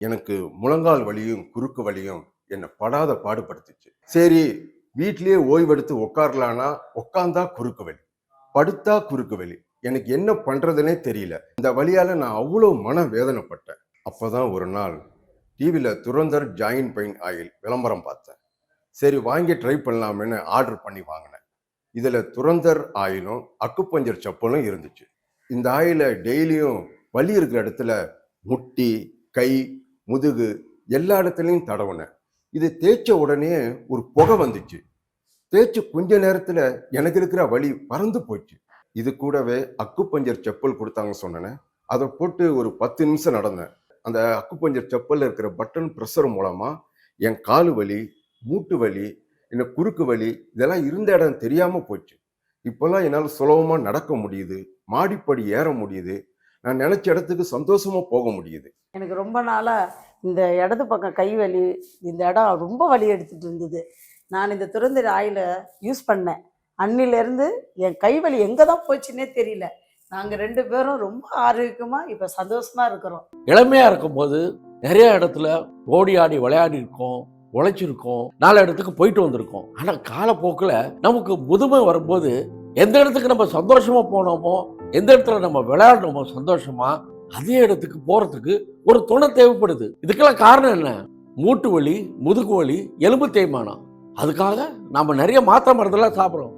எனக்கு முழங்கால் வலியும் குறுக்கு வலியும் என்னை படாத பாடுபடுத்துச்சு. சரி, வீட்லயே ஓய்வெடுத்து உட்காரலான்னா உட்கார்ந்தா குறுக்கு வலி, படுத்தா குறுக்கு வலி. எனக்கு என்ன பண்றதுனே தெரியல. இந்த வலியால நான் அவ்வளவு மன வேதனைப்பட்டேன். அப்பதான் ஒரு நாள் டிவில துரந்தர் ஜாயின்ட் பெயின் ஆயில் விளம்பரம் பார்த்தேன். சரி, வாங்கி ட்ரை பண்ணலாமேன்னு ஆர்டர் பண்ணி வாங்கினேன். இதுல துரந்தர் ஆயிலும் அக்குப்பஞ்சர் செப்பலும் இருந்துச்சு. இந்த ஆயிலை டெய்லியும் வலி இருக்கிற இடத்துல முட்டி, கை, முதுகு எல்லா இடத்துலையும் தடவுனேன். இது தேய்ச்ச உடனே ஒரு புகை வந்துச்சு. தேய்ச்சு கொஞ்ச நேரத்துல எனக்கு இருக்கிற வலி பறந்து போச்சு. இது கூடவே அக்குப்பஞ்சர் செப்பல் கொடுத்தாங்க சொன்னேன். அதை போட்டு ஒரு 10 நிமிஷம் நடந்தேன். அந்த அக்குப்பஞ்சர் செப்பல்ல இருக்கிற பட்டன் பிரஷர் மூலமா என் காலு வலி, மூட்டு வலி, என்ன குறுக்கு வலி இதெல்லாம் இருந்த இடம் தெரியாம போச்சு. இப்பெல்லாம் என்னால் சுலபமா நடக்க முடியுது, மாடிப்படி ஏற முடியுது, நான் நினைச்ச இடத்துக்கு சந்தோஷமா போக முடியுது. எனக்கு ரொம்ப நாளா இந்த இடது பக்கம் கை வலி, இந்த இடம் ரொம்ப வலி எடுத்துட்டு இருந்தது. நான் இந்த துரந்தர் ஆயிலை யூஸ் பண்ணேன். அன்னிலேருந்து என் கை வலி எங்கே தான் போச்சுன்னே தெரியல. நாங்கள் 2 பேரும் ரொம்ப ஆரோக்கியமாக இப்போ சந்தோஷமா இருக்கிறோம். இளமையா இருக்கும்போது நிறைய இடத்துல ஓடி ஆடி விளையாடி இருக்கோம், உழைச்சிருக்கோம், 4 இடத்துக்கு போயிட்டு வந்திருக்கோம். ஆனா காலப்போக்கில் நமக்கு முதுமை வரும்போது எந்த இடத்துக்கு நம்ம சந்தோஷமா போனோமோ, எந்த இடத்துல நம்ம விளையாடணுமோ சந்தோஷமா, அதே இடத்துக்கு போறதுக்கு ஒரு துணை தேவைப்படுது. இதுக்கெல்லாம் காரணம் என்ன? மூட்டு வலி, முதுகு வலி, எலும்பு தேய்மானம். அதுக்காக நாம நிறைய மாத்திரை மருந்தெல்லாம் சாப்பிட்றோம்.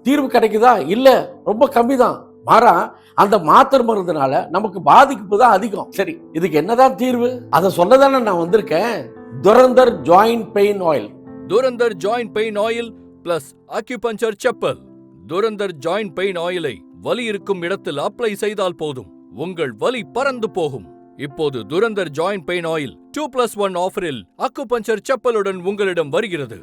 தீர்வு கிடைக்குதா? இல்ல, ரொம்ப கம்மி தான். மாறா அந்த மாத்திரை மருந்துனால நமக்கு பாதிப்பு தான் அதிகம். சரி, இதுக்கு என்னதான் தீர்வு? அதை சொல்லதானே நான் வந்திருக்கேன். Durandhar joint pain oil. Durandhar joint pain oil plus acupuncture chappal. Durandhar joint pain ஆயிலை வலி இருக்கும் இடத்தில் அப்ளை செய்தால் போதும், உங்கள் வலி பறந்து போகும். இப்போது துரந்தர் ஜாயிண்ட் பெயின் ஆயில் 2+1 ஆஃபரில் அக்குபஞ்சர் செப்பலுடன் உங்களிடம் வருகிறது.